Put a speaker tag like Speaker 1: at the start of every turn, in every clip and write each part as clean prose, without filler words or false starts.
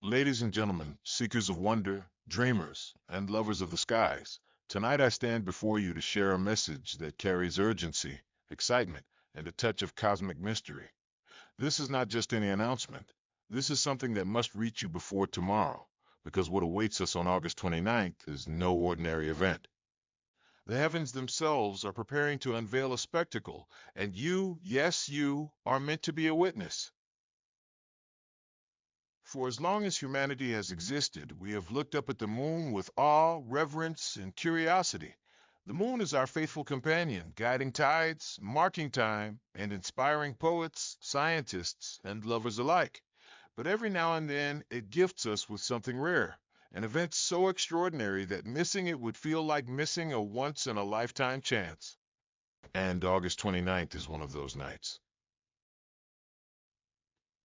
Speaker 1: Ladies and gentlemen, seekers of wonder, dreamers, and lovers of the skies, tonight I stand before you to share a message that carries urgency, excitement, and a touch of cosmic mystery. This is not just any announcement. This is something that must reach you before tomorrow, because what awaits us on August 29th is no ordinary event. The heavens themselves are preparing to unveil a spectacle, and you, yes, you, are meant to be a witness. For as long as humanity has existed, we have looked up at the moon with awe, reverence, and curiosity. The moon is our faithful companion, guiding tides, marking time, and inspiring poets, scientists, and lovers alike. But every now and then, it gifts us with something rare, an event so extraordinary that missing it would feel like missing a once-in-a-lifetime chance. And August 29th is one of those nights.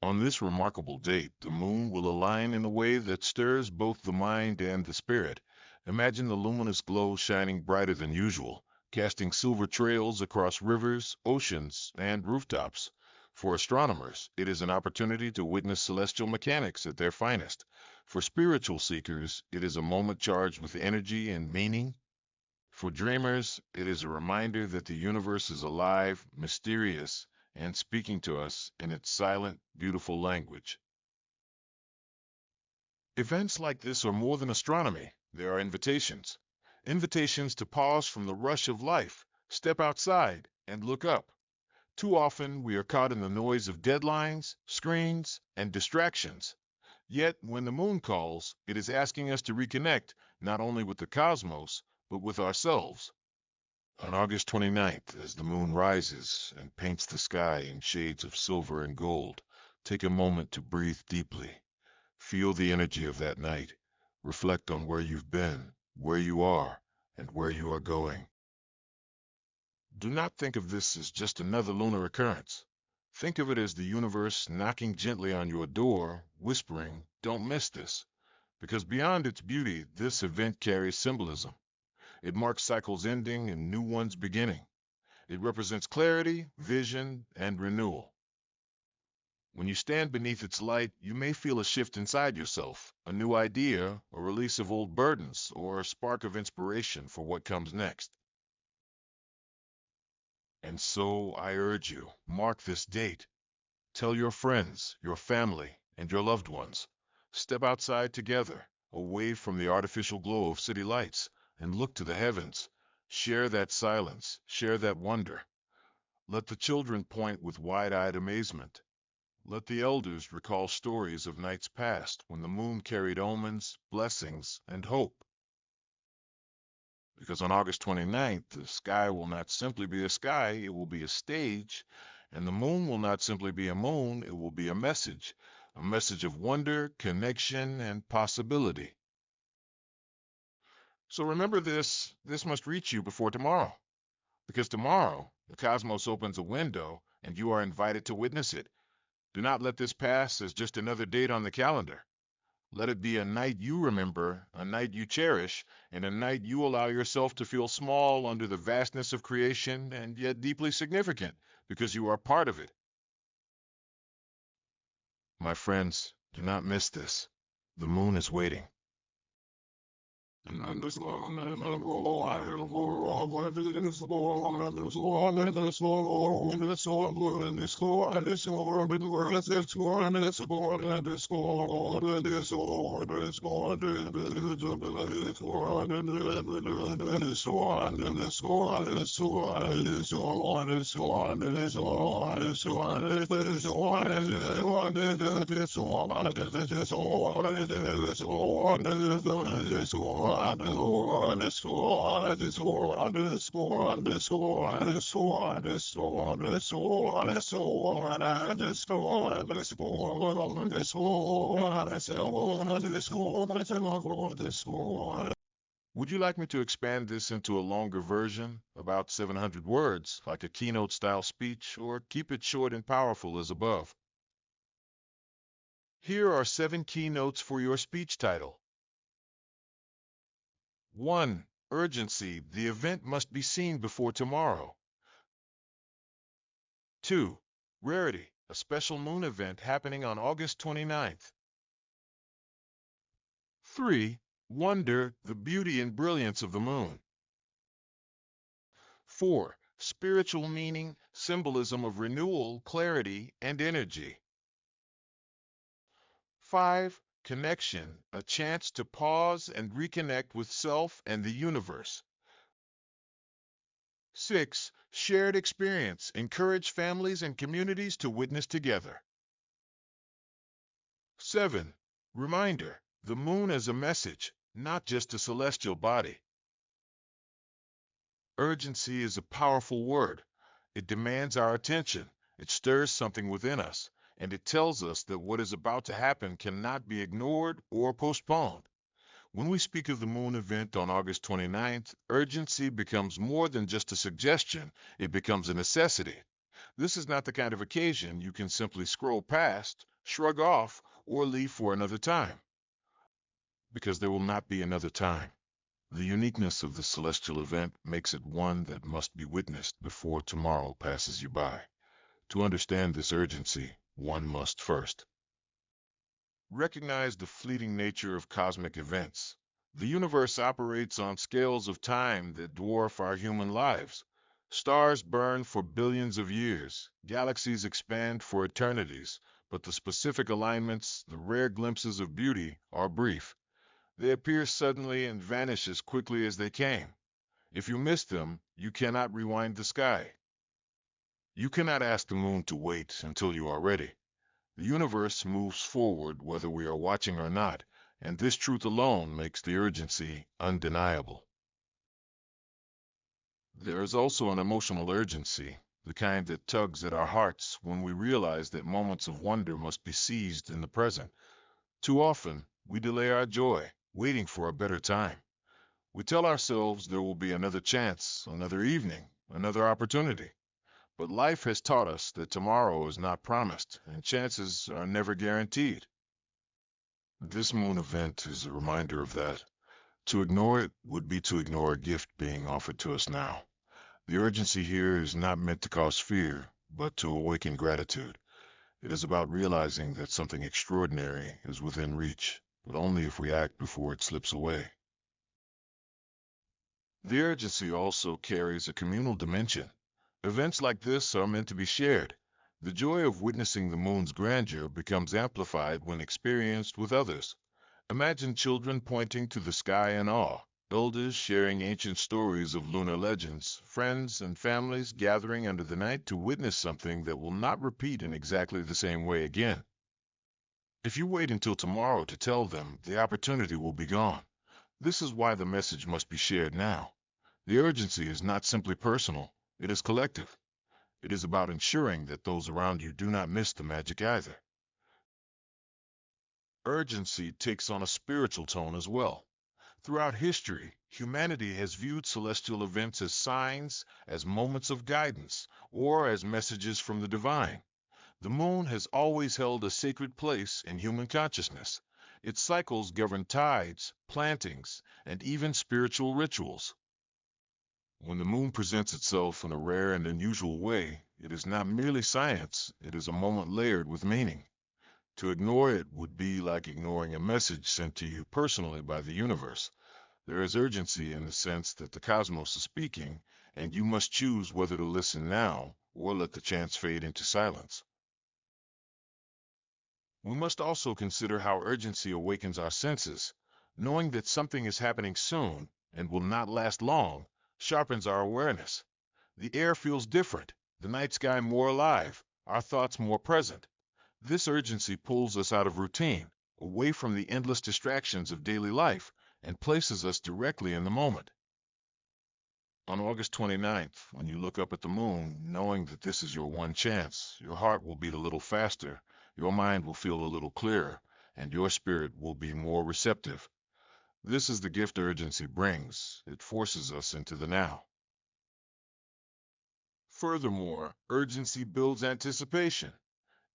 Speaker 1: On this remarkable date, the moon will align in a way that stirs both the mind and the spirit. Imagine the luminous glow shining brighter than usual, casting silver trails across rivers, oceans, and rooftops. For astronomers, it is an opportunity to witness celestial mechanics at their finest. For spiritual seekers, it is a moment charged with energy and meaning. For dreamers, it is a reminder that the universe is alive, mysterious, and speaking to us in its silent, beautiful language. Events like this are more than astronomy. They are invitations. Invitations to pause from the rush of life, step outside, and look up. Too often, we are caught in the noise of deadlines, screens, and distractions. Yet, when the moon calls, it is asking us to reconnect not only with the cosmos, but with ourselves. On August 29th, as the moon rises and paints the sky in shades of silver and gold, take a moment to breathe deeply. Feel the energy of that night. Reflect on where you've been, where you are, and where you are going. Do not think of this as just another lunar occurrence. Think of it as the universe knocking gently on your door, whispering, "Don't miss this." Because beyond its beauty, this event carries symbolism. It marks cycles ending and new ones beginning. It represents clarity, vision, and renewal. When you stand beneath its light, you may feel a shift inside yourself, a new idea, a release of old burdens, or a spark of inspiration for what comes next. And so I urge you, mark this date. Tell your friends, your family, and your loved ones. Step outside together, away from the artificial glow of city lights, and look to the heavens. Share that silence, share that wonder. Let the children point with wide-eyed amazement. Let the elders recall stories of nights past when the moon carried omens, blessings, and hope. Because on August 29th, the sky will not simply be a sky, it will be a stage. And the moon will not simply be a moon, it will be a message of wonder, connection, and possibility. So remember this must reach you before tomorrow. Because tomorrow, the cosmos opens a window, and you are invited to witness it. Do not let this pass as just another date on the calendar. Let it be a night you remember, a night you cherish, and a night you allow yourself to feel small under the vastness of creation and yet deeply significant because you are part of it. My friends, do not miss this. The moon is waiting. Would you like me to expand this into a longer version, about 700 words, like a keynote style speech, or keep it short and powerful as above? Here are 7 keynotes for your speech title. 1. Urgency. The event must be seen before tomorrow. 2. Rarity. A special moon event happening on August 29th. 3. Wonder, the beauty and brilliance of the moon. 4. Spiritual meaning, symbolism of renewal, clarity, and energy. 5. Connection, a chance to pause and reconnect with self and the universe. 6. Shared experience, encourage families and communities to witness together. 7. Reminder, the moon as a message, not just a celestial body. Urgency is a powerful word. It demands our attention, it stirs something within us, and it tells us that what is about to happen cannot be ignored or postponed. When we speak of the moon event on August 29th, urgency becomes more than just a suggestion, it becomes a necessity. This is not the kind of occasion you can simply scroll past, shrug off, or leave for another time, because there will not be another time. The uniqueness of the celestial event makes it one that must be witnessed before tomorrow passes you by. To understand this urgency, one must first recognize the fleeting nature of cosmic events. The universe operates on scales of time that dwarf our human lives. Stars burn for billions of years, galaxies expand for eternities, but the specific alignments, the rare glimpses of beauty, are brief. They appear suddenly and vanish as quickly as they came. If you miss them, you cannot rewind the sky. You cannot ask the moon to wait until you are ready. The universe moves forward whether we are watching or not, and this truth alone makes the urgency undeniable. There is also an emotional urgency, the kind that tugs at our hearts when we realize that moments of wonder must be seized in the present. Too often, we delay our joy, waiting for a better time. We tell ourselves there will be another chance, another evening, another opportunity. But life has taught us that tomorrow is not promised, and chances are never guaranteed. This moon event is a reminder of that. To ignore it would be to ignore a gift being offered to us now. The urgency here is not meant to cause fear, but to awaken gratitude. It is about realizing that something extraordinary is within reach, but only if we act before it slips away. The urgency also carries a communal dimension. Events like this are meant to be shared. The joy of witnessing the moon's grandeur becomes amplified when experienced with others. Imagine children pointing to the sky in awe, elders sharing ancient stories of lunar legends, friends and families gathering under the night to witness something that will not repeat in exactly the same way again. If you wait until tomorrow to tell them, the opportunity will be gone. This is why the message must be shared now. The urgency is not simply personal, it is collective. It is about ensuring that those around you do not miss the magic either. Urgency takes on a spiritual tone as well. Throughout history, humanity has viewed celestial events as signs, as moments of guidance, or as messages from the divine. The moon has always held a sacred place in human consciousness. Its cycles govern tides, plantings, and even spiritual rituals. When the moon presents itself in a rare and unusual way, it is not merely science, it is a moment layered with meaning. To ignore it would be like ignoring a message sent to you personally by the universe. There is urgency in the sense that the cosmos is speaking, and you must choose whether to listen now or let the chance fade into silence. We must also consider how urgency awakens our senses. Knowing that something is happening soon and will not last long sharpens our awareness. The air feels different, the night sky more alive, our thoughts more present. This urgency pulls us out of routine, away from the endless distractions of daily life, and places us directly in the moment. On August 29th, when you look up at the moon, knowing that this is your one chance, your heart will beat a little faster, your mind will feel a little clearer, and your spirit will be more receptive. This is the gift urgency brings. It forces us into the now. Furthermore, urgency builds anticipation.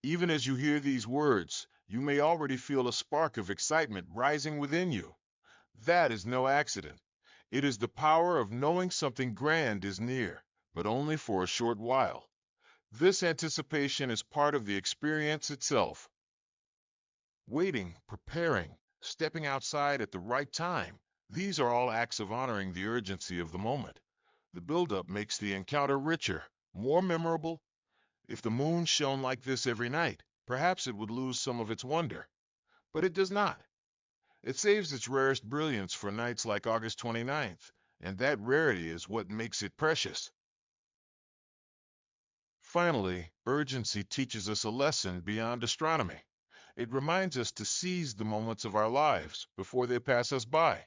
Speaker 1: Even as you hear these words, you may already feel a spark of excitement rising within you. That is no accident. It is the power of knowing something grand is near, but only for a short while. This anticipation is part of the experience itself. Waiting, preparing, stepping outside at the right time. These are all acts of honoring the urgency of the moment. The buildup makes the encounter richer, more memorable. If the moon shone like this every night, perhaps it would lose some of its wonder. But it does not. It saves its rarest brilliance for nights like August 29th, and that rarity is what makes it precious. Finally, urgency teaches us a lesson beyond astronomy. It reminds us to seize the moments of our lives before they pass us by.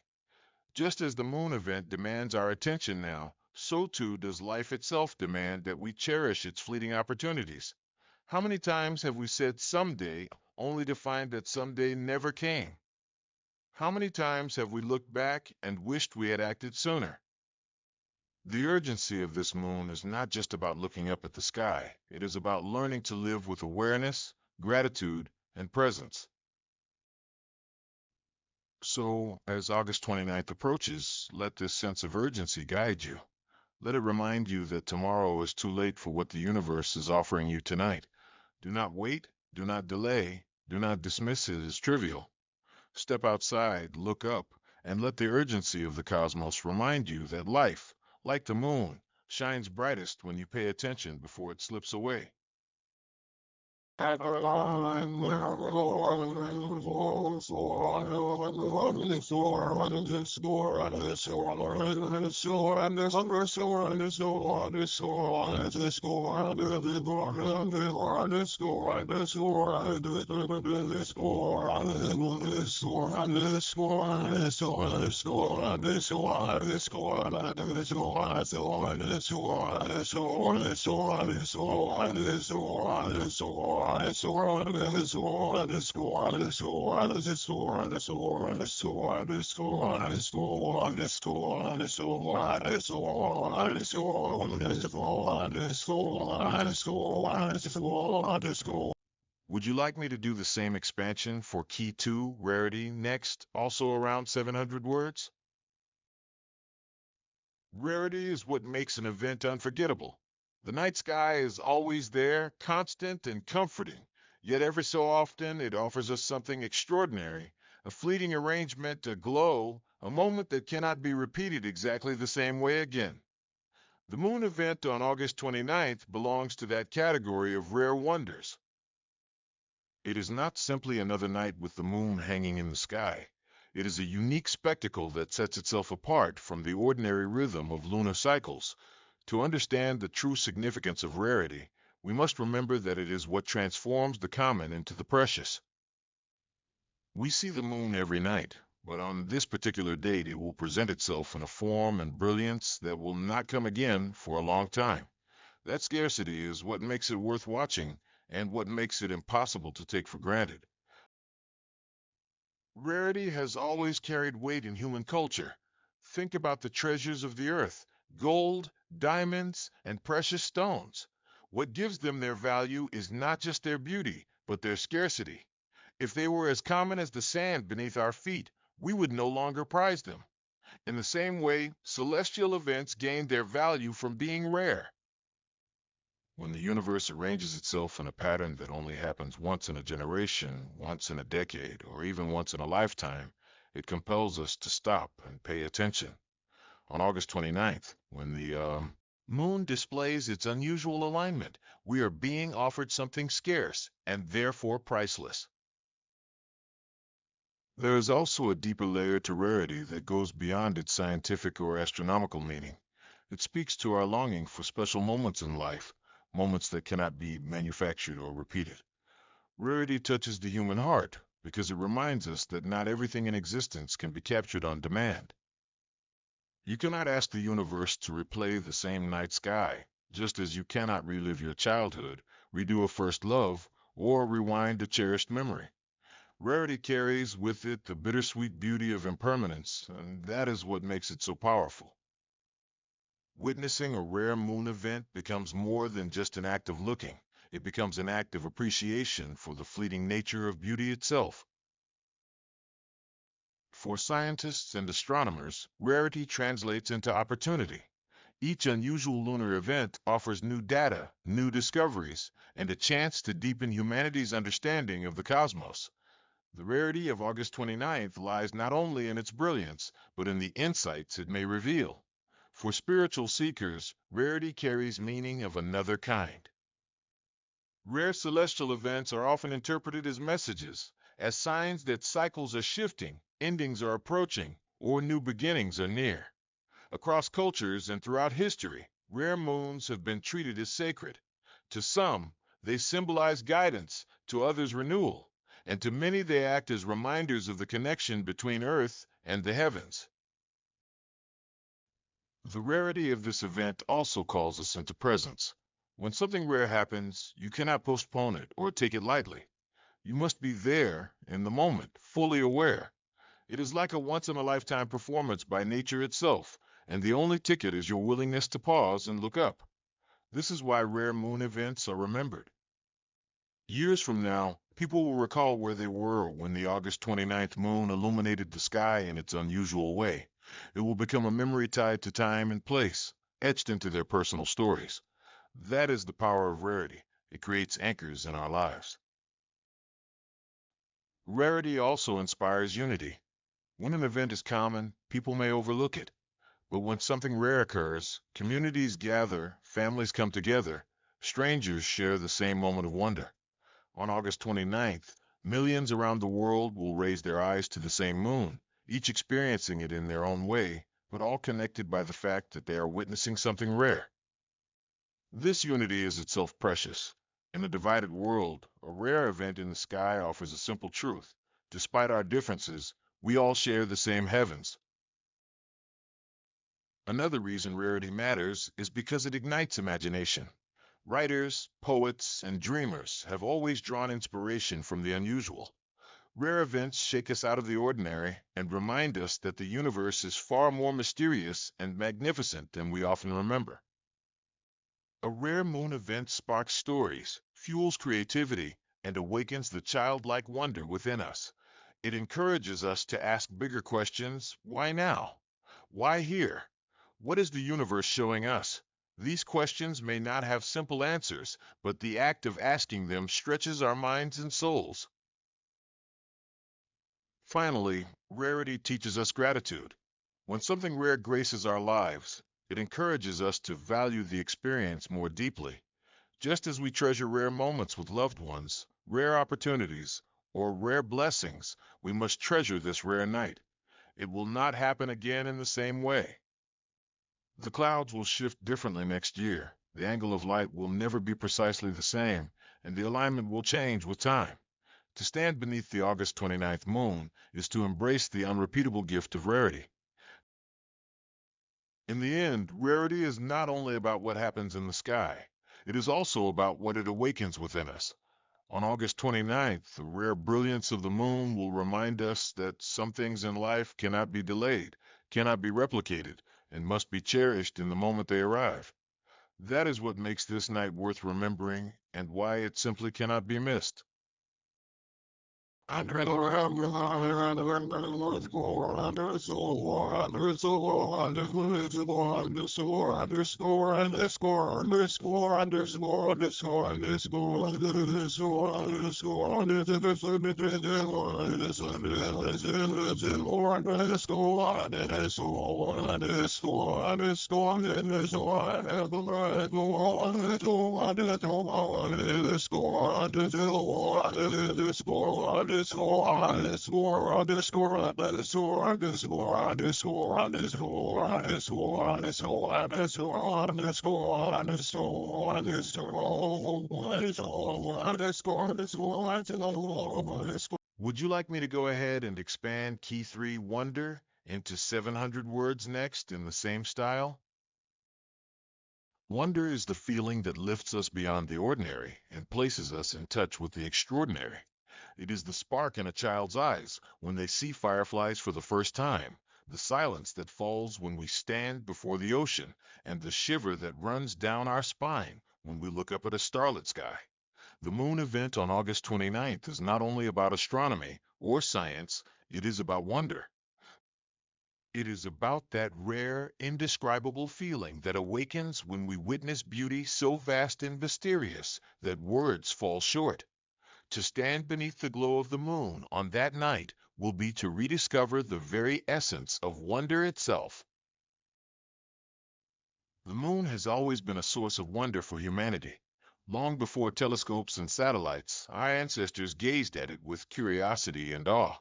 Speaker 1: Just as the moon event demands our attention now, so too does life itself demand that we cherish its fleeting opportunities. How many times have we said someday only to find that someday never came? How many times have we looked back and wished we had acted sooner? The urgency of this moon is not just about looking up at the sky. It is about learning to live with awareness, gratitude, and presence. So, as August 29th approaches, let this sense of urgency guide you. Let it remind you that tomorrow is too late for what the universe is offering you tonight. Do not wait, do not delay, do not dismiss it as trivial. Step outside, look up, and let the urgency of the cosmos remind you that life, like the moon, shines brightest when you pay attention before it slips away. Would you like me to do the same expansion for key 2, rarity, next, also around 700 words? Rarity is what makes an event unforgettable. The night sky is always there, constant and comforting, yet every so often it offers us something extraordinary, a fleeting arrangement, a glow, a moment that cannot be repeated exactly the same way again. The moon event on August 29th belongs to that category of rare wonders. It is not simply another night with the moon hanging in the sky. It is a unique spectacle that sets itself apart from the ordinary rhythm of lunar cycles. To understand the true significance of rarity, we must remember that it is what transforms the common into the precious. We see the moon every night, but on this particular date it will present itself in a form and brilliance that will not come again for a long time. That scarcity is what makes it worth watching and what makes it impossible to take for granted. Rarity has always carried weight in human culture. Think about the treasures of the earth: gold, diamonds, and precious stones. What gives them their value is not just their beauty, but their scarcity. If they were as common as the sand beneath our feet, we would no longer prize them. In the same way, celestial events gain their value from being rare. When the universe arranges itself in a pattern that only happens once in a generation, once in a decade, or even once in a lifetime, it compels us to stop and pay attention. On August 29th, when the moon displays its unusual alignment, we are being offered something scarce and therefore priceless. There is also a deeper layer to rarity that goes beyond its scientific or astronomical meaning. It speaks to our longing for special moments in life, moments that cannot be manufactured or repeated. Rarity touches the human heart because it reminds us that not everything in existence can be captured on demand. You cannot ask the universe to replay the same night sky, just as you cannot relive your childhood, redo a first love, or rewind a cherished memory. Rarity carries with it the bittersweet beauty of impermanence, and that is what makes it so powerful. Witnessing a rare moon event becomes more than just an act of looking. It becomes an act of appreciation for the fleeting nature of beauty itself. For scientists and astronomers, rarity translates into opportunity. Each unusual lunar event offers new data, new discoveries, and a chance to deepen humanity's understanding of the cosmos. The rarity of August 29th lies not only in its brilliance, but in the insights it may reveal. For spiritual seekers, rarity carries meaning of another kind. Rare celestial events are often interpreted as messages, as signs that cycles are shifting, endings are approaching, or new beginnings are near. Across cultures and throughout history, rare moons have been treated as sacred. To some, they symbolize guidance, to others, renewal, and to many, they act as reminders of the connection between Earth and the heavens. The rarity of this event also calls us into presence. When something rare happens, you cannot postpone it or take it lightly. You must be there in the moment, fully aware. It is like a once-in-a-lifetime performance by nature itself, and the only ticket is your willingness to pause and look up. This is why rare moon events are remembered. Years from now, people will recall where they were when the August 29th moon illuminated the sky in its unusual way. It will become a memory tied to time and place, etched into their personal stories. That is the power of rarity. It creates anchors in our lives. Rarity also inspires unity. When an event is common, people may overlook it. But when something rare occurs, communities gather, families come together, strangers share the same moment of wonder. On August 29th, millions around the world will raise their eyes to the same moon, each experiencing it in their own way, but all connected by the fact that they are witnessing something rare. This unity is itself precious. In a divided world, a rare event in the sky offers a simple truth. Despite our differences, we all share the same heavens. Another reason rarity matters is because it ignites imagination. Writers, poets, and dreamers have always drawn inspiration from the unusual. Rare events shake us out of the ordinary and remind us that the universe is far more mysterious and magnificent than we often remember. A rare moon event sparks stories, fuels creativity, and awakens the childlike wonder within us. It encourages us to ask bigger questions. Why now? Why here? What is the universe showing us? These questions may not have simple answers, but the act of asking them stretches our minds and souls. Finally, rarity teaches us gratitude. When something rare graces our lives, it encourages us to value the experience more deeply. Just as we treasure rare moments with loved ones, rare opportunities, or rare blessings, we must treasure this rare night. It will not happen again in the same way. The clouds will shift differently next year. The angle of light will never be precisely the same, and the alignment will change with time. To stand beneath the August 29th moon is to embrace the unrepeatable gift of rarity. In the end, rarity is not only about what happens in the sky, it is also about what it awakens within us. On August 29th, the rare brilliance of the moon will remind us that some things in life cannot be delayed, cannot be replicated, and must be cherished in the moment they arrive. That is what makes this night worth remembering and why it simply cannot be missed. Would you like me to go ahead and expand Key 3 Wonder into 700 words next in the same style? Wonder is the feeling that lifts us beyond the ordinary and places us in touch with the extraordinary. It is the spark in a child's eyes when they see fireflies for the first time, the silence that falls when we stand before the ocean, and the shiver that runs down our spine when we look up at a starlit sky. The moon event on August 29th is not only about astronomy or science, it is about wonder. It is about that rare, indescribable feeling that awakens when we witness beauty so vast and mysterious that words fall short. To stand beneath the glow of the moon on that night will be to rediscover the very essence of wonder itself. The moon has always been a source of wonder for humanity. Long before telescopes and satellites, our ancestors gazed at it with curiosity and awe.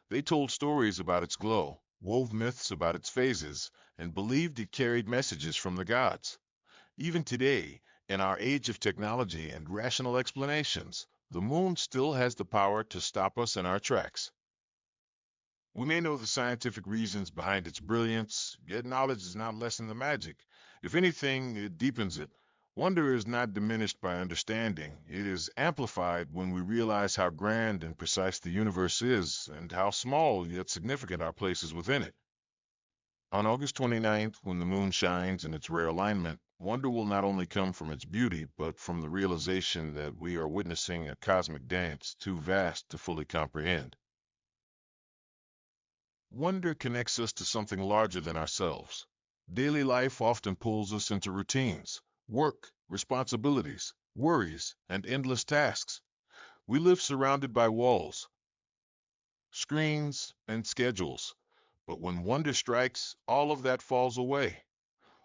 Speaker 1: They told stories about its glow, wove myths about its phases, and believed it carried messages from the gods. Even today, in our age of technology and rational explanations, the moon still has the power to stop us in our tracks. We may know the scientific reasons behind its brilliance, yet knowledge does not lessen the magic. If anything, it deepens it. Wonder is not diminished by understanding. It is amplified when we realize how grand and precise the universe is, and how small yet significant our place is within it. On August 29th, when the moon shines in its rare alignment, wonder will not only come from its beauty, but from the realization that we are witnessing a cosmic dance too vast to fully comprehend. Wonder connects us to something larger than ourselves. Daily life often pulls us into routines, work, responsibilities, worries, and endless tasks. We live surrounded by walls, screens, and schedules. But when wonder strikes, all of that falls away.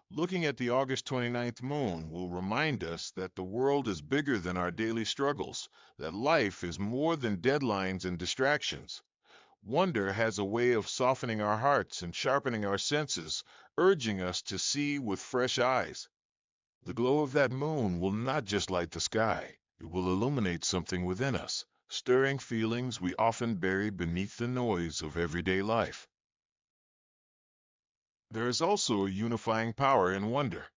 Speaker 1: Looking at the August 29th moon will remind us that the world is bigger than our daily struggles, that life is more than deadlines and distractions. Wonder has a way of softening our hearts and sharpening our senses, urging us to see with fresh eyes. The glow of that moon will not just light the sky, it will illuminate something within us, stirring feelings we often bury beneath the noise of everyday life. There is also a unifying power in wonder.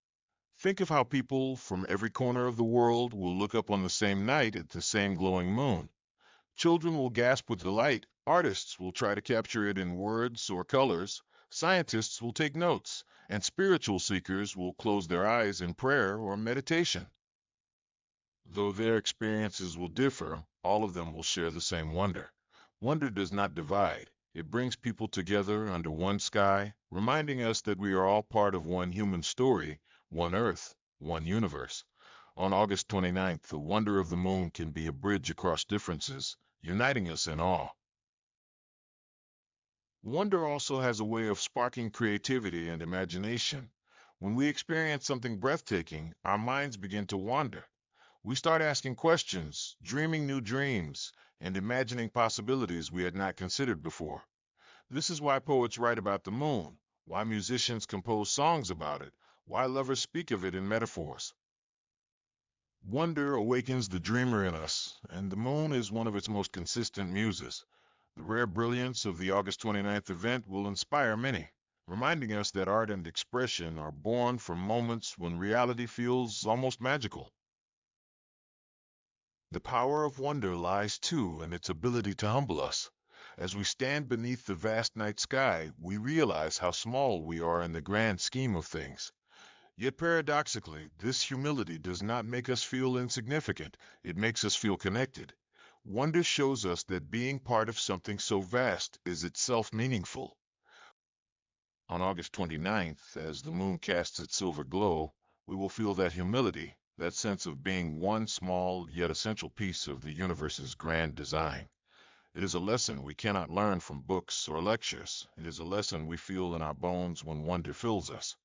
Speaker 1: Think of how people from every corner of the world will look up on the same night at the same glowing moon. Children will gasp with delight, artists will try to capture it in words or colors, scientists will take notes, and spiritual seekers will close their eyes in prayer or meditation. Though their experiences will differ, all of them will share the same wonder. Wonder does not divide. It brings people together under one sky, reminding us that we are all part of one human story, one Earth, one universe. On August 29th, the wonder of the moon can be a bridge across differences, uniting us in awe. Wonder also has a way of sparking creativity and imagination. When we experience something breathtaking, our minds begin to wander. We start asking questions, dreaming new dreams, and imagining possibilities we had not considered before. This is why poets write about the moon, why musicians compose songs about it, why lovers speak of it in metaphors. Wonder awakens the dreamer in us, and the moon is one of its most consistent muses. The rare brilliance of the August 29th event will inspire many, reminding us that art and expression are born from moments when reality feels almost magical. The power of wonder lies too in its ability to humble us. As we stand beneath the vast night sky, we realize how small we are in the grand scheme of things. Yet paradoxically, this humility does not make us feel insignificant, it makes us feel connected. Wonder shows us that being part of something so vast is itself meaningful. On August 29th, as the moon casts its silver glow, we will feel that humility, that sense of being one small yet essential piece of the universe's grand design. It is a lesson we cannot learn from books or lectures. It is a lesson we feel in our bones when wonder fills us.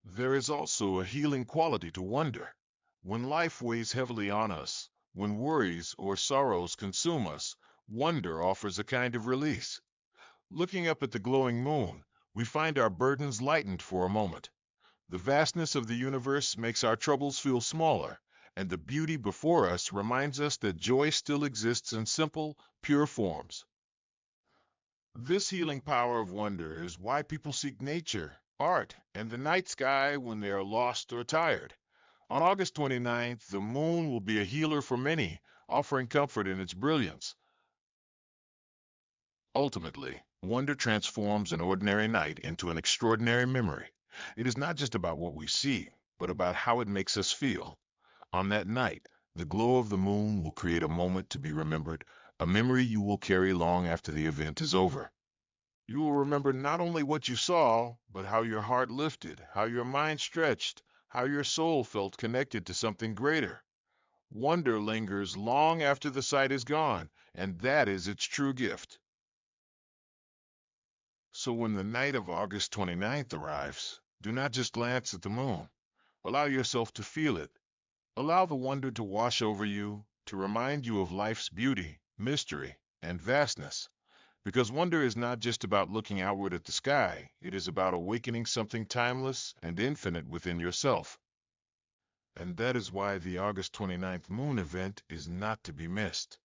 Speaker 1: There is also a healing quality to wonder. When life weighs heavily on us, when worries or sorrows consume us, wonder offers a kind of release. Looking up at the glowing moon, we find our burdens lightened for a moment. The vastness of the universe makes our troubles feel smaller, and the beauty before us reminds us that joy still exists in simple, pure forms. This healing power of wonder is why people seek nature, art, and the night sky when they are lost or tired. On August 29th, the moon will be a healer for many, offering comfort in its brilliance. Ultimately, wonder transforms an ordinary night into an extraordinary memory. It is not just about what we see, but about how it makes us feel. On that night, the glow of the moon will create a moment to be remembered, a memory you will carry long after the event is over. You will remember not only what you saw, but how your heart lifted, how your mind stretched, how your soul felt connected to something greater. Wonder lingers long after the sight is gone, and that is its true gift. So when the night of August 29th arrives, do not just glance at the moon. Allow yourself to feel it. Allow the wonder to wash over you, to remind you of life's beauty, mystery, and vastness. Because wonder is not just about looking outward at the sky, it is about awakening something timeless and infinite within yourself. And that is why the August 29th moon event is not to be missed.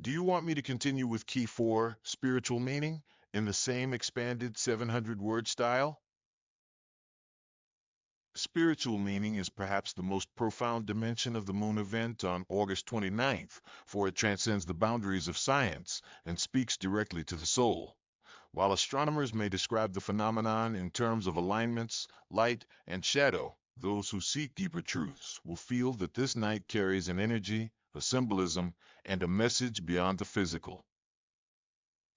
Speaker 1: Do you want me to continue with Key 4, spiritual meaning, in the same expanded 700-word style? Spiritual meaning is perhaps the most profound dimension of the moon event on August 29th, for it transcends the boundaries of science and speaks directly to the soul. While astronomers may describe the phenomenon in terms of alignments, light, and shadow, those who seek deeper truths will feel that this night carries an energy, a symbolism, and a message beyond the physical.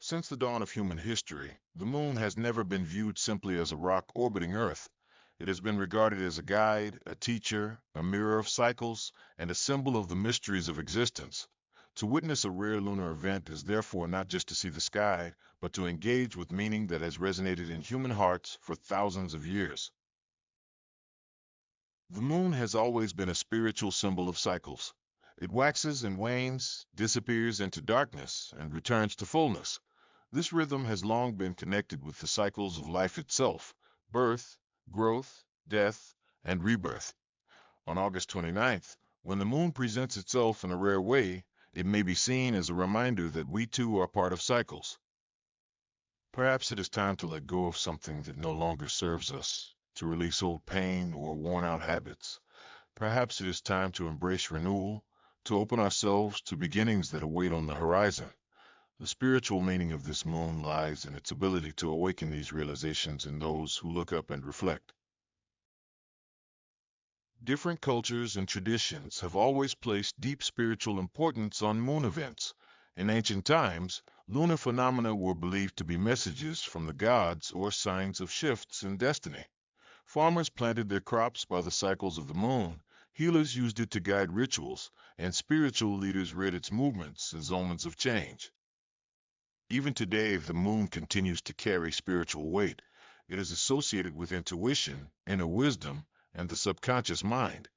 Speaker 1: Since the dawn of human history, the moon has never been viewed simply as a rock orbiting Earth. It has been regarded as a guide, a teacher, a mirror of cycles, and a symbol of the mysteries of existence. To witness a rare lunar event is therefore not just to see the sky, but to engage with meaning that has resonated in human hearts for thousands of years. The moon has always been a spiritual symbol of cycles. It waxes and wanes, disappears into darkness, and returns to fullness. This rhythm has long been connected with the cycles of life itself: birth, growth, death, and rebirth. On August 29th, when the moon presents itself in a rare way, it may be seen as a reminder that we too are part of cycles. Perhaps it is time to let go of something that no longer serves us, to release old pain or worn-out habits. Perhaps it is time to embrace renewal, to open ourselves to beginnings that await on the horizon. The spiritual meaning of this moon lies in its ability to awaken these realizations in those who look up and reflect. Different cultures and traditions have always placed deep spiritual importance on moon events. In ancient times, lunar phenomena were believed to be messages from the gods or signs of shifts in destiny. Farmers planted their crops by the cycles of the moon, healers used it to guide rituals, and spiritual leaders read its movements as omens of change. Even today, the moon continues to carry spiritual weight. It is associated with intuition, inner wisdom, and the subconscious mind.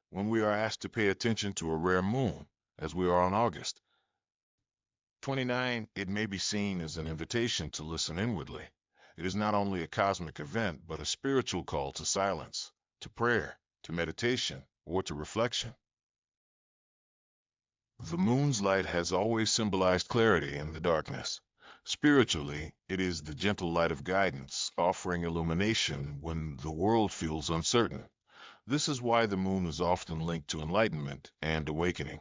Speaker 1: When we are asked to pay attention to a rare moon, as we are on August 29, it may be seen as an invitation to listen inwardly. It is not only a cosmic event, but a spiritual call to silence, to prayer, to meditation, or to reflection. The moon's light has always symbolized clarity in the darkness. Spiritually, it is the gentle light of guidance, offering illumination when the world feels uncertain. This is why the moon is often linked to enlightenment and awakening.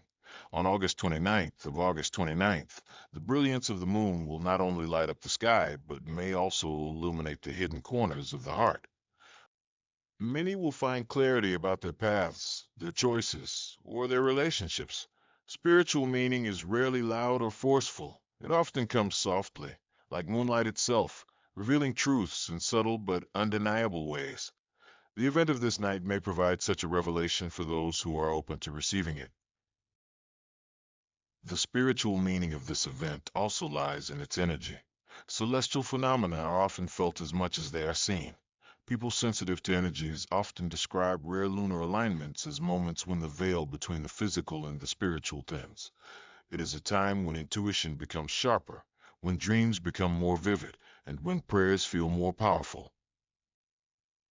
Speaker 1: On August 29th, the brilliance of the moon will not only light up the sky, but may also illuminate the hidden corners of the heart. Many will find clarity about their paths, their choices, or their relationships. Spiritual meaning is rarely loud or forceful. It often comes softly, like moonlight itself, revealing truths in subtle but undeniable ways. The event of this night may provide such a revelation for those who are open to receiving it. The spiritual meaning of this event also lies in its energy. Celestial phenomena are often felt as much as they are seen. People sensitive to energies often describe rare lunar alignments as moments when the veil between the physical and the spiritual thins. It is a time when intuition becomes sharper, when dreams become more vivid, and when prayers feel more powerful.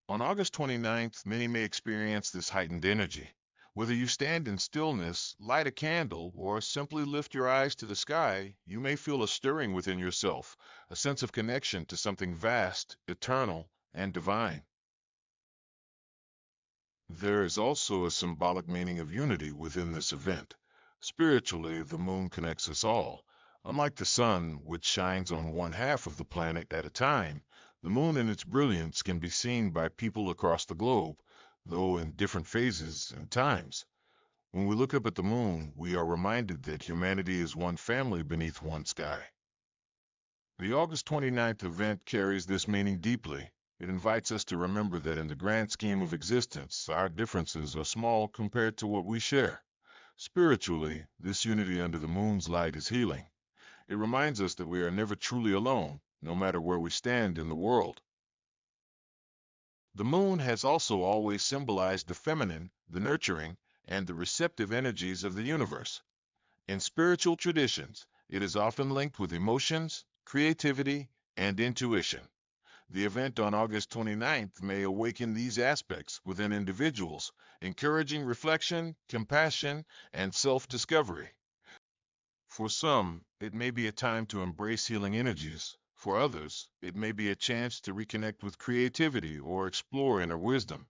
Speaker 1: On August 29th, many may experience this heightened energy. Whether you stand in stillness, light a candle, or simply lift your eyes to the sky, you may feel a stirring within yourself, a sense of connection to something vast, eternal, and divine. There is also a symbolic meaning of unity within this event. Spiritually, the moon connects us all. Unlike the sun, which shines on one half of the planet at a time, the moon in its brilliance can be seen by people across the globe, though in different phases and times. When we look up at the moon, we are reminded that humanity is one family beneath one sky. The August 29th event carries this meaning deeply. It invites us to remember that in the grand scheme of existence, our differences are small compared to what we share. Spiritually, this unity under the moon's light is healing. It reminds us that we are never truly alone, no matter where we stand in the world. The moon has also always symbolized the feminine, the nurturing, and the receptive energies of the universe. In spiritual traditions, it is often linked with emotions, creativity, and intuition. The event on August 29th may awaken these aspects within individuals, encouraging reflection, compassion, and self-discovery. For some, it may be a time to embrace healing energies. For others, it may be a chance to reconnect with creativity or explore inner wisdom.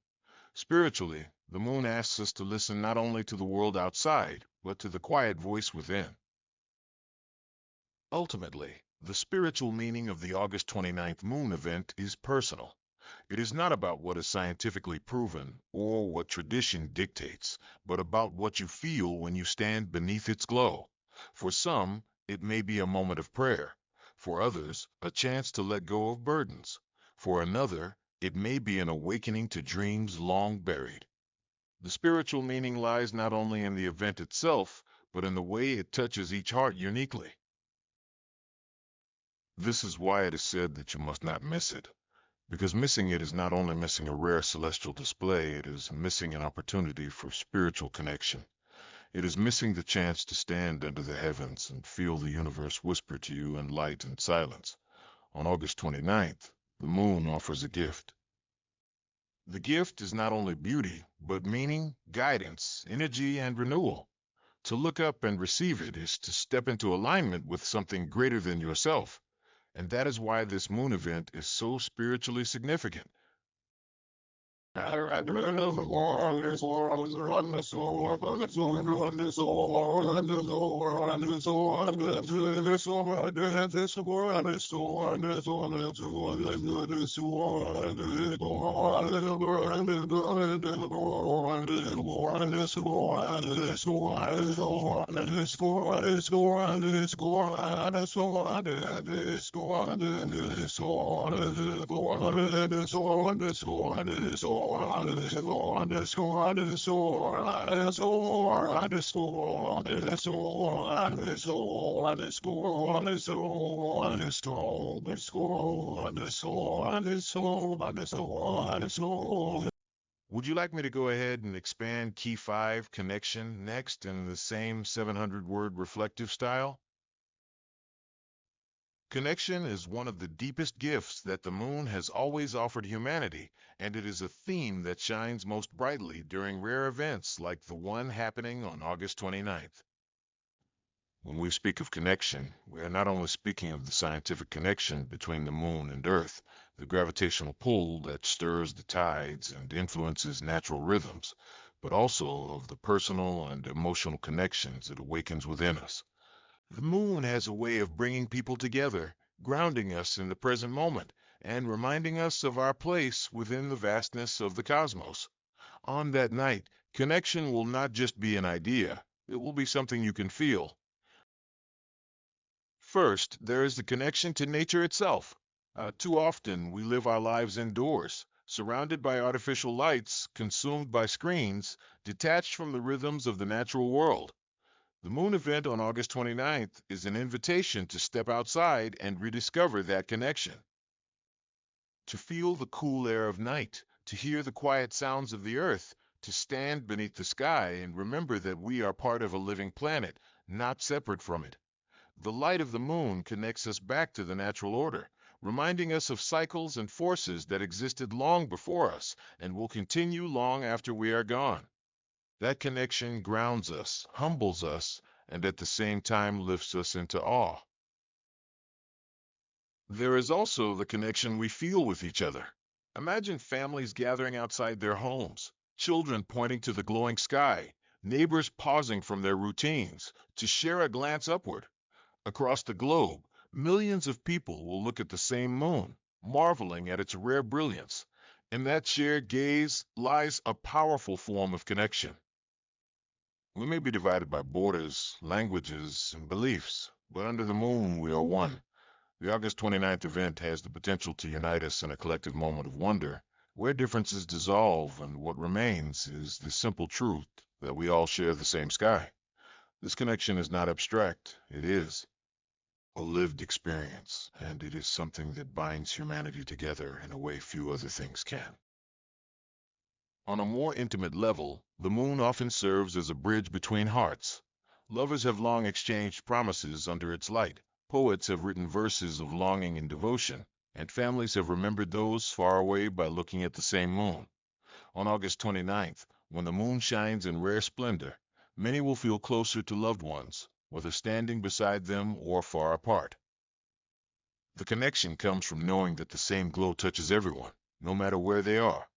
Speaker 1: Spiritually, the moon asks us to listen not only to the world outside, but to the quiet voice within. Ultimately, the spiritual meaning of the August 29th moon event is personal. It is not about what is scientifically proven or what tradition dictates, but about what you feel when you stand beneath its glow. For some, it may be a moment of prayer. For others, a chance to let go of burdens. For another, it may be an awakening to dreams long buried. The spiritual meaning lies not only in the event itself, but in the way it touches each heart uniquely. This is why it is said that you must not miss it. Because missing it is not only missing a rare celestial display, it is missing an opportunity for spiritual connection. It is missing the chance to stand under the heavens and feel the universe whisper to you in light and silence. On August 29th, the moon offers a gift. The gift is not only beauty, but meaning, guidance, energy, and renewal. To look up and receive it is to step into alignment with something greater than yourself. And that is why this moon event is so spiritually significant. Would you like me to go ahead and expand Key 5 connection next in the same 700-word reflective style? Connection is one of the deepest gifts that the moon has always offered humanity, and it is a theme that shines most brightly during rare events like the one happening on August 29th. When we speak of connection, we are not only speaking of the scientific connection between the moon and Earth, the gravitational pull that stirs the tides and influences natural rhythms, but also of the personal and emotional connections it awakens within us. The moon has a way of bringing people together, grounding us in the present moment, and reminding us of our place within the vastness of the cosmos. On that night, connection will not just be an idea, it will be something you can feel. First, there is the connection to nature itself. Too often, we live our lives indoors, surrounded by artificial lights, consumed by screens, detached from the rhythms of the natural world. The moon event on August 29th is an invitation to step outside and rediscover that connection. To feel the cool air of night, to hear the quiet sounds of the earth, to stand beneath the sky and remember that we are part of a living planet, not separate from it. The light of the moon connects us back to the natural order, reminding us of cycles and forces that existed long before us and will continue long after we are gone. That connection grounds us, humbles us, and at the same time lifts us into awe. There is also the connection we feel with each other. Imagine families gathering outside their homes, children pointing to the glowing sky, neighbors pausing from their routines to share a glance upward. Across the globe, millions of people will look at the same moon, marveling at its rare brilliance. In that shared gaze lies a powerful form of connection. We may be divided by borders, languages, and beliefs, but under the moon we are one. The August 29th event has the potential to unite us in a collective moment of wonder, where differences dissolve and what remains is the simple truth that we all share the same sky. This connection is not abstract, it is a lived experience, and it is something that binds humanity together in a way few other things can. On a more intimate level, the moon often serves as a bridge between hearts. Lovers have long exchanged promises under its light, poets have written verses of longing and devotion, and families have remembered those far away by looking at the same moon. On August 29th, when the moon shines in rare splendor, many will feel closer to loved ones, whether standing beside them or far apart. The connection comes from knowing that the same glow touches everyone, no matter where they are.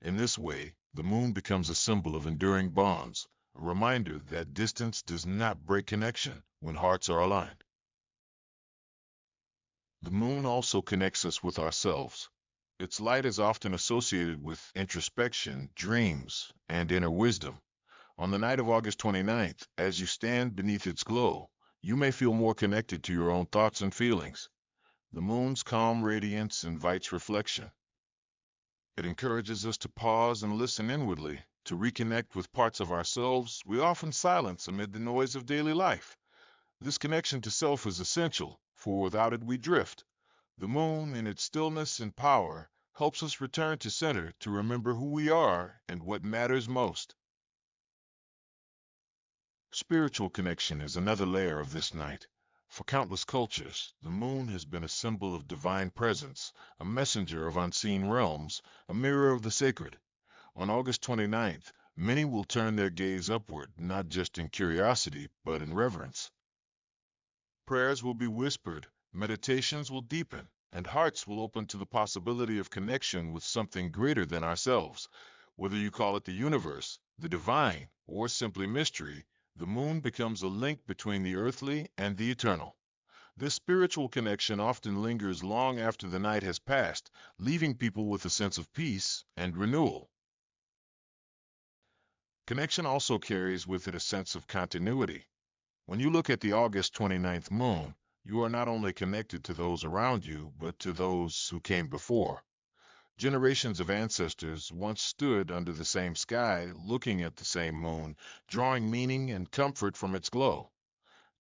Speaker 1: In this way, the moon becomes a symbol of enduring bonds, a reminder that distance does not break connection when hearts are aligned. The moon also connects us with ourselves. Its light is often associated with introspection, dreams, and inner wisdom. On the night of August 29th, as you stand beneath its glow, you may feel more connected to your own thoughts and feelings. The moon's calm radiance invites reflection. It encourages us to pause and listen inwardly, to reconnect with parts of ourselves we often silence amid the noise of daily life. This connection to self is essential, for without it we drift. The moon, in its stillness and power, helps us return to center to remember who we are and what matters most. Spiritual connection is another layer of this night. For countless cultures, the moon has been a symbol of divine presence, a messenger of unseen realms, a mirror of the sacred. On August 29th, many will turn their gaze upward, not just in curiosity, but in reverence. Prayers will be whispered, meditations will deepen, and hearts will open to the possibility of connection with something greater than ourselves. Whether you call it the universe, the divine, or simply mystery, the moon becomes a link between the earthly and the eternal. This spiritual connection often lingers long after the night has passed, leaving people with a sense of peace and renewal. Connection also carries with it a sense of continuity. When you look at the August 29th moon, you are not only connected to those around you, but to those who came before. Generations of ancestors once stood under the same sky, looking at the same moon, drawing meaning and comfort from its glow.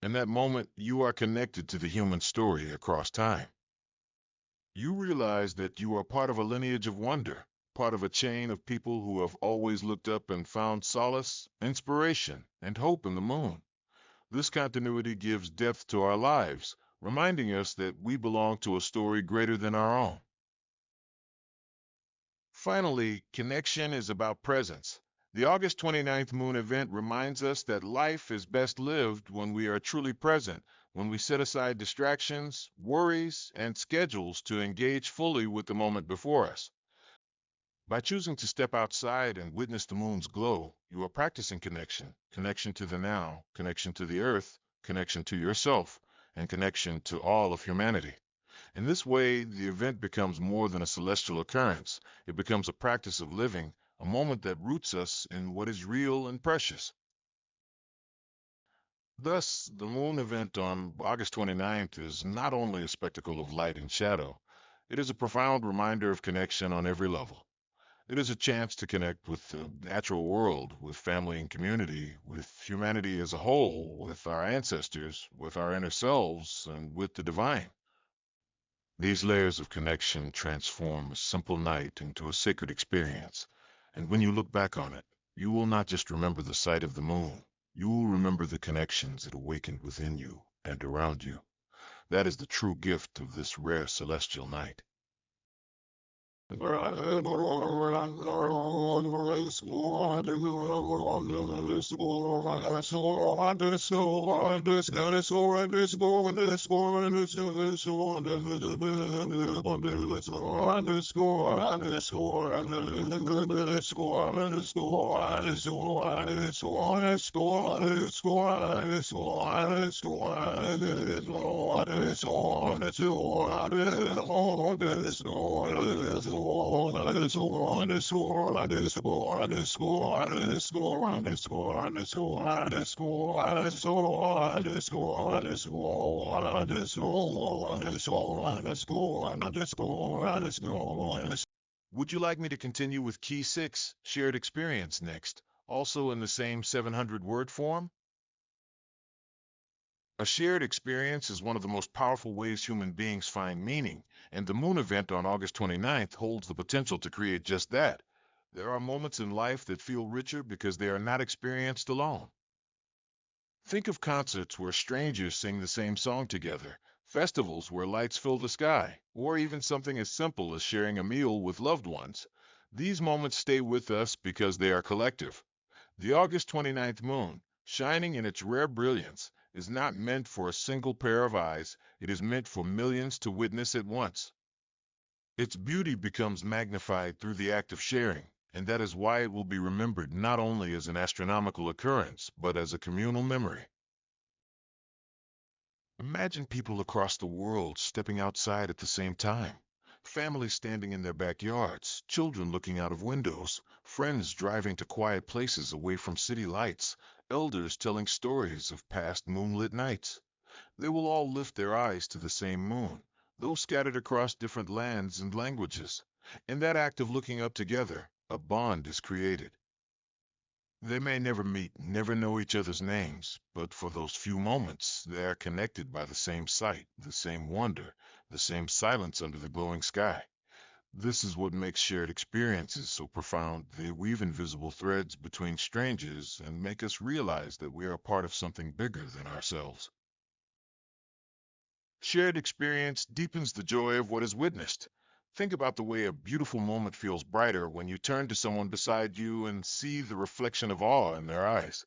Speaker 1: In that moment, you are connected to the human story across time. You realize that you are part of a lineage of wonder, part of a chain of people who have always looked up and found solace, inspiration, and hope in the moon. This continuity gives depth to our lives, reminding us that we belong to a story greater than our own. Finally, connection is about presence. The August 29th moon event reminds us that life is best lived when we are truly present, when we set aside distractions, worries, and schedules to engage fully with the moment before us. By choosing to step outside and witness the moon's glow, you are practicing connection, connection to the now, connection to the earth, connection to yourself, and connection to all of humanity. In this way, the event becomes more than a celestial occurrence. It becomes a practice of living, a moment that roots us in what is real and precious. Thus, the moon event on August 29th is not only a spectacle of light and shadow, it is a profound reminder of connection on every level. It is a chance to connect with the natural world, with family and community, with humanity as a whole, with our ancestors, with our inner selves, and with the divine. These layers of connection transform a simple night into a sacred experience. And when you look back on it, you will not just remember the sight of the moon, you will remember the connections it awakened within you and around you. That is the true gift of this rare celestial night. Would you like me to continue with Key 6, shared experience, next, also in the same 700-word form? A shared experience is one of the most powerful ways human beings find meaning, and the moon event on August 29th holds the potential to create just that. There are moments in life that feel richer because they are not experienced alone. Think of concerts where strangers sing the same song together, festivals where lights fill the sky, or even something as simple as sharing a meal with loved ones. These moments stay with us because they are collective. The August 29th moon, shining in its rare brilliance, is not meant for a single pair of eyes, it is meant for millions to witness at once. Its beauty becomes magnified through the act of sharing, and that is why it will be remembered not only as an astronomical occurrence, but as a communal memory. Imagine people across the world stepping outside at the same time. Families standing in their backyards, children looking out of windows, friends driving to quiet places away from city lights, elders telling stories of past moonlit nights. They will all lift their eyes to the same moon, though scattered across different lands and languages. In that act of looking up together, a bond is created. They may never meet, never know each other's names, but for those few moments, they are connected by the same sight, the same wonder, the same silence under the glowing sky. This is what makes shared experiences so profound. They weave invisible threads between strangers and make us realize that we are a part of something bigger than ourselves. Shared experience deepens the joy of what is witnessed. Think about the way a beautiful moment feels brighter when you turn to someone beside you and see the reflection of awe in their eyes.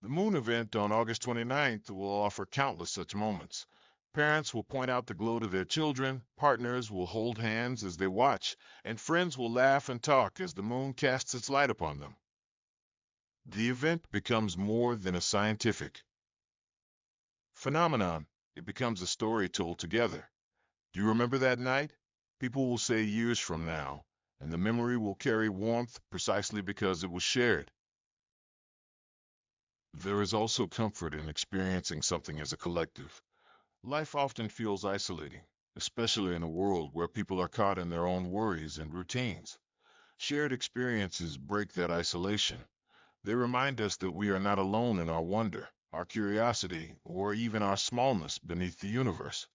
Speaker 1: The moon event on August 29th will offer countless such moments. Parents will point out the glow to their children, partners will hold hands as they watch, and friends will laugh and talk as the moon casts its light upon them. The event becomes more than a scientific phenomenon. It becomes a story told together. Do you remember that night? People will say years from now, and the memory will carry warmth precisely because it was shared. There is also comfort in experiencing something as a collective. Life often feels isolating, especially in a world where people are caught in their own worries and routines. Shared experiences break that isolation. They remind us that we are not alone in our wonder, our curiosity, or even our smallness beneath the universe.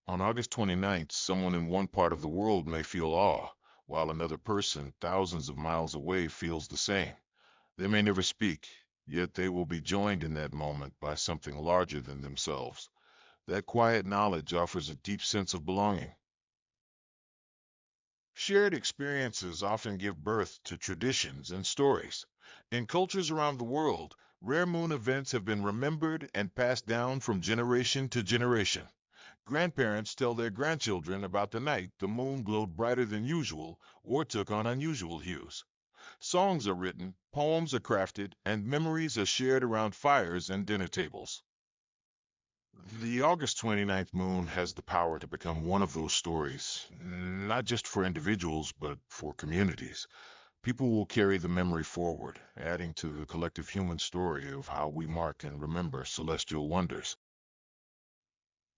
Speaker 1: On August 29th, someone in one part of the world may feel awe, while another person thousands of miles away feels the same. They may never speak, yet they will be joined in that moment by something larger than themselves. That quiet knowledge offers a deep sense of belonging. Shared experiences often give birth to traditions and stories. In cultures around the world, rare moon events have been remembered and passed down from generation to generation. Grandparents tell their grandchildren about the night the moon glowed brighter than usual or took on unusual hues. Songs are written, poems are crafted, and memories are shared around fires and dinner tables. The August 29th moon has the power to become one of those stories, not just for individuals, but for communities. People will carry the memory forward, adding to the collective human story of how we mark and remember celestial wonders.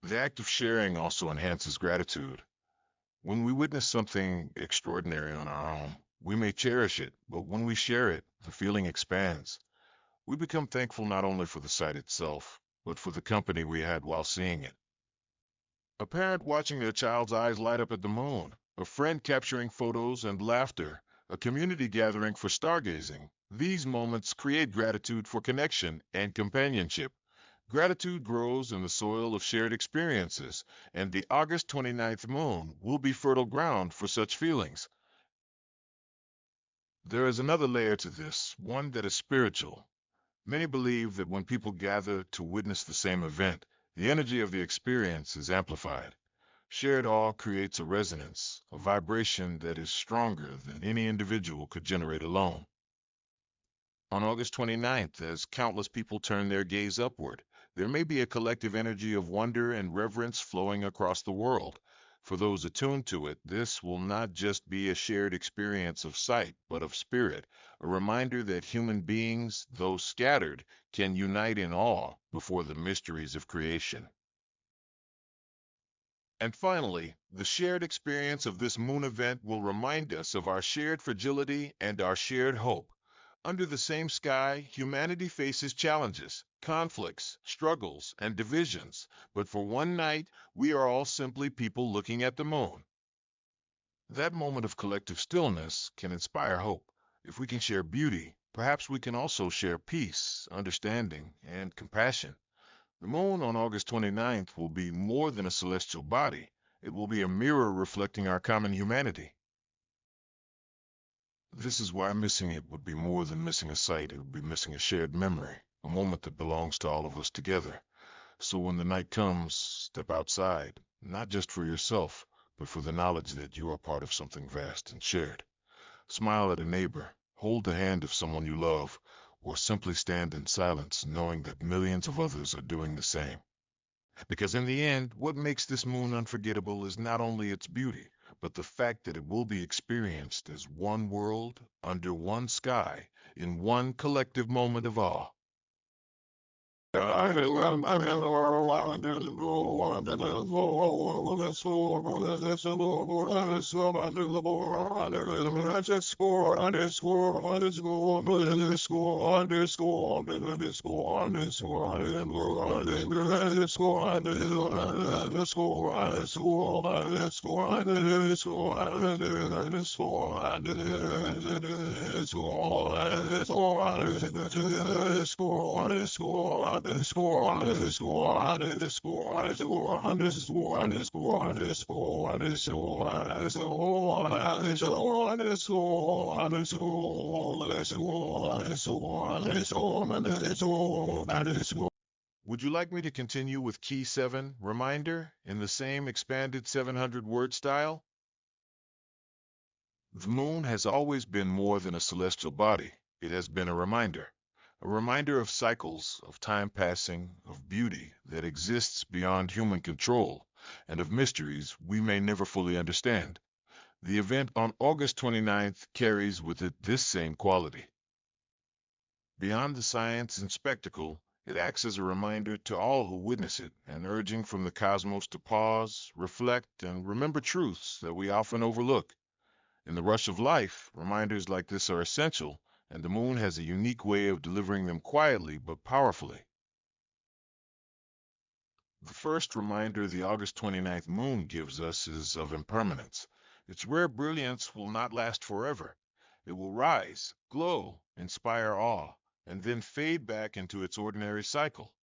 Speaker 1: The act of sharing also enhances gratitude. When we witness something extraordinary on our own, we may cherish it, but when we share it, the feeling expands. We become thankful not only for the sight itself, but for the company we had while seeing it. A parent watching their child's eyes light up at the moon, a friend capturing photos and laughter, a community gathering for stargazing. These moments create gratitude for connection and companionship. Gratitude grows in the soil of shared experiences, and the August 29th moon will be fertile ground for such feelings. There is another layer to this, one that is spiritual. Many believe that when people gather to witness the same event, the energy of the experience is amplified. Shared awe creates a resonance, a vibration that is stronger than any individual could generate alone. On August 29th, as countless people turn their gaze upward, there may be a collective energy of wonder and reverence flowing across the world. For those attuned to it, this will not just be a shared experience of sight, but of spirit, a reminder that human beings, though scattered, can unite in awe before the mysteries of creation. And finally, the shared experience of this moon event will remind us of our shared fragility and our shared hope. Under the same sky, humanity faces challenges, conflicts, struggles, and divisions, but for one night, we are all simply people looking at the moon. That moment of collective stillness can inspire hope. If we can share beauty, perhaps we can also share peace, understanding, and compassion. The moon on August 29th will be more than a celestial body. It will be a mirror reflecting our common humanity. This is why missing it would be more than missing a sight. It would be missing a shared memory, a moment that belongs to all of us together. So when the night comes, step outside, not just for yourself, but for the knowledge that you are part of something vast and shared. Smile at a neighbor, hold the hand of someone you love, or simply stand in silence knowing that millions of others are doing the same. Because in the end, what makes this moon unforgettable is not only its beauty, but the fact that it will be experienced as one world, under one sky, in one collective moment of awe. Would you like me to continue with Key 7, Reminder, in the same expanded 700-word style? The moon has always been more than a celestial body. It has been a reminder of cycles, of time passing, of beauty that exists beyond human control, and of mysteries we may never fully understand. The event on August 29th carries with it this same quality. Beyond the science and spectacle, it acts as a reminder to all who witness it, an urging from the cosmos to pause, reflect, and remember truths that we often overlook. In the rush of life, reminders like this are essential, and the moon has a unique way of delivering them quietly but powerfully. The first reminder the August 29th moon gives us is of impermanence. Its rare brilliance will not last forever. It will rise, glow, inspire awe, and then fade back into its ordinary cycle.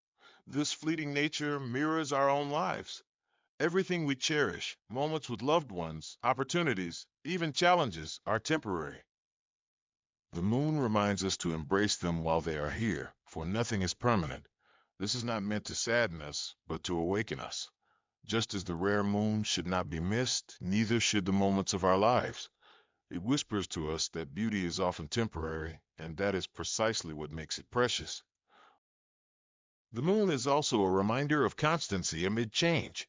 Speaker 1: This fleeting nature mirrors our own lives. Everything we cherish, moments with loved ones, opportunities, even challenges, are temporary. The moon reminds us to embrace them while they are here, for nothing is permanent. This is not meant to sadden us, but to awaken us. Just as the rare moon should not be missed, neither should the moments of our lives. It whispers to us that beauty is often temporary, and that is precisely what makes it precious. The moon is also a reminder of constancy amid change.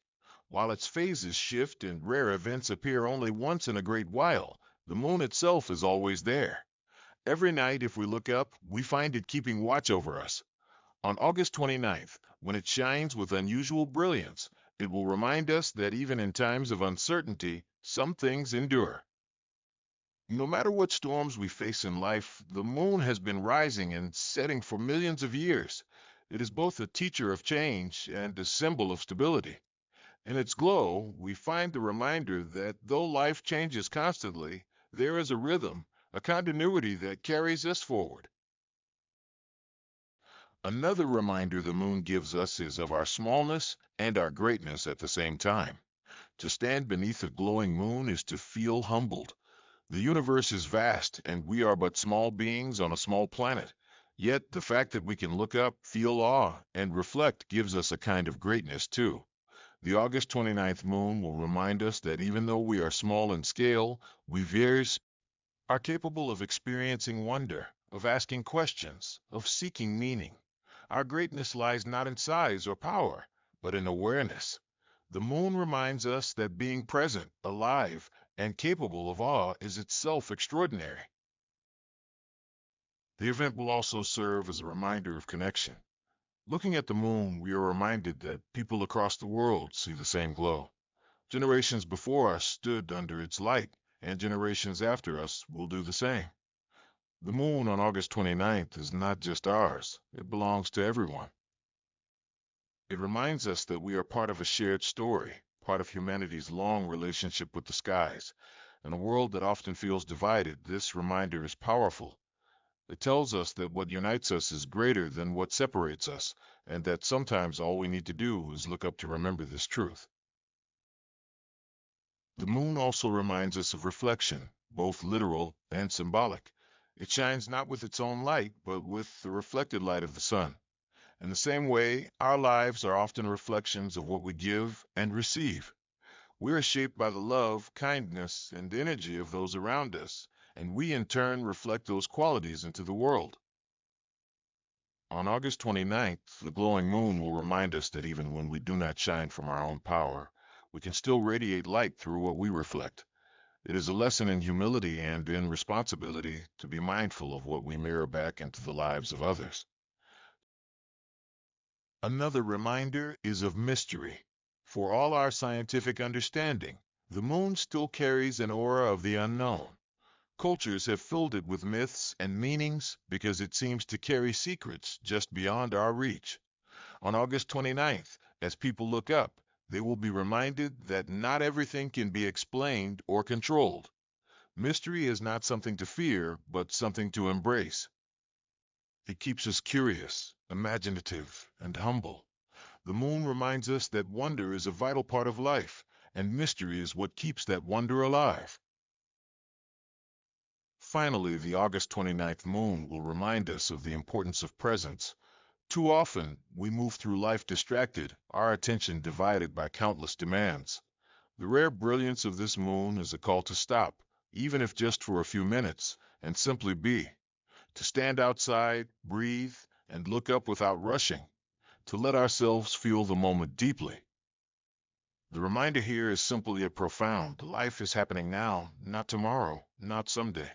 Speaker 1: While its phases shift and rare events appear only once in a great while, the moon itself is always there. Every night, if we look up, we find it keeping watch over us. On August 29th, when it shines with unusual brilliance, it will remind us that even in times of uncertainty, some things endure. No matter what storms we face in life, the moon has been rising and setting for millions of years. It is both a teacher of change and a symbol of stability. In its glow, we find the reminder that though life changes constantly, there is a rhythm, a continuity that carries us forward. Another reminder the moon gives us is of our smallness and our greatness at the same time. To stand beneath a glowing moon is to feel humbled. The universe is vast, and we are but small beings on a small planet. Yet the fact that we can look up, feel awe, and reflect gives us a kind of greatness too. The August 29th moon will remind us that even though we are small in scale, we are capable of experiencing wonder, of asking questions, of seeking meaning. Our greatness lies not in size or power, but in awareness. The moon reminds us that being present, alive, and capable of awe is itself extraordinary. The event will also serve as a reminder of connection. Looking at the moon, we are reminded that people across the world see the same glow. Generations before us stood under its light, and generations after us will do the same. The moon on August 29th is not just ours, it belongs to everyone. It reminds us that we are part of a shared story, part of humanity's long relationship with the skies. In a world that often feels divided, this reminder is powerful. It tells us that what unites us is greater than what separates us, and that sometimes all we need to do is look up to remember this truth. The moon also reminds us of reflection, both literal and symbolic. It shines not with its own light, but with the reflected light of the sun. In the same way, our lives are often reflections of what we give and receive. We are shaped by the love, kindness, and energy of those around us, and we in turn reflect those qualities into the world. On August 29th, the glowing moon will remind us that even when we do not shine from our own power, we can still radiate light through what we reflect. It is a lesson in humility and in responsibility to be mindful of what we mirror back into the lives of others. Another reminder is of mystery. For all our scientific understanding, the moon still carries an aura of the unknown. Cultures have filled it with myths and meanings because it seems to carry secrets just beyond our reach. On August 29th, as people look up, they will be reminded that not everything can be explained or controlled. Mystery is not something to fear, but something to embrace. It keeps us curious, imaginative, and humble. The moon reminds us that wonder is a vital part of life, and mystery is what keeps that wonder alive. Finally, the August 29th moon will remind us of the importance of presence. Too often, we move through life distracted, our attention divided by countless demands. The rare brilliance of this moon is a call to stop, even if just for a few minutes, and simply be. To stand outside, breathe, and look up without rushing. To let ourselves feel the moment deeply. The reminder here is simple yet profound. Life is happening now, not tomorrow, not someday.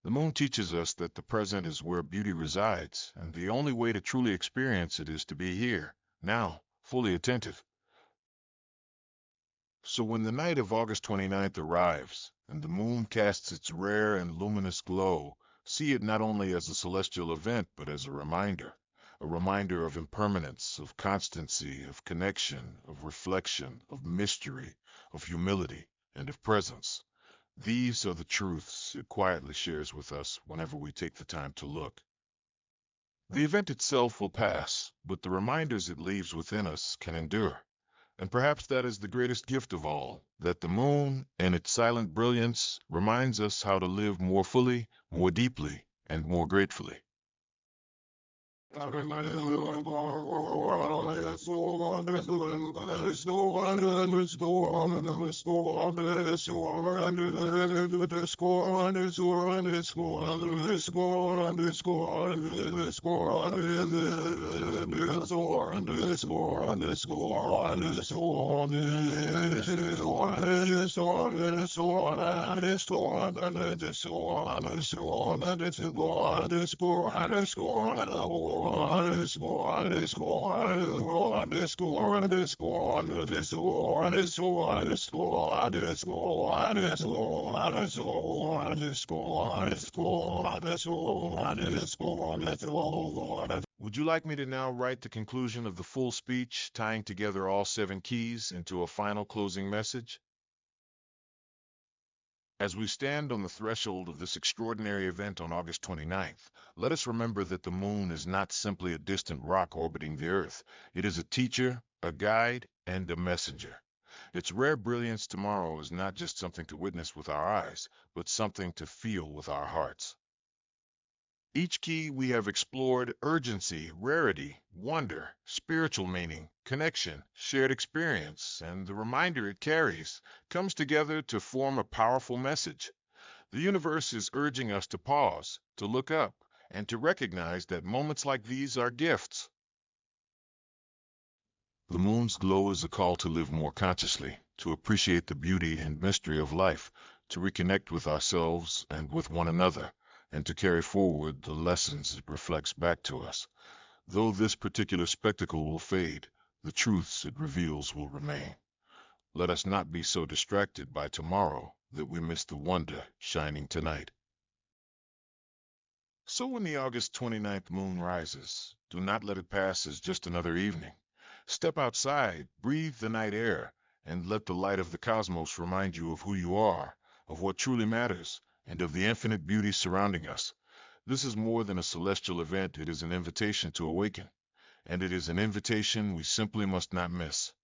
Speaker 1: The moon teaches us that the present is where beauty resides, and the only way to truly experience it is to be here, now, fully attentive. So when the night of August 29th arrives, and the moon casts its rare and luminous glow, see it not only as a celestial event, but as a reminder of impermanence, of constancy, of connection, of reflection, of mystery, of humility, and of presence. These are the truths it quietly shares with us whenever we take the time to look. The event itself will pass, but the reminders it leaves within us can endure. And perhaps that is the greatest gift of all, that the moon, in its silent brilliance, reminds us how to live more fully, more deeply, and more gratefully. Would you like me to now write the conclusion of the full speech, tying together all seven keys into a final closing message? As we stand on the threshold of this extraordinary event on August 29th, let us remember that the moon is not simply a distant rock orbiting the Earth. It is a teacher, a guide, and a messenger. Its rare brilliance tomorrow is not just something to witness with our eyes, but something to feel with our hearts. Each key we have explored: urgency, rarity, wonder, spiritual meaning, connection, shared experience, and the reminder it carries, comes together to form a powerful message. The universe is urging us to pause, to look up, and to recognize that moments like these are gifts. The moon's glow is a call to live more consciously, to appreciate the beauty and mystery of life, to reconnect with ourselves and with one another, and to carry forward the lessons it reflects back to us. Though this particular spectacle will fade, the truths it reveals will remain. Let us not be so distracted by tomorrow that we miss the wonder shining tonight. So when the August 29th moon rises, do not let it pass as just another evening. Step outside, breathe the night air, and let the light of the cosmos remind you of who you are, of what truly matters, and of the infinite beauty surrounding us. This is more than a celestial event, it is an invitation to awaken, and it is an invitation we simply must not miss.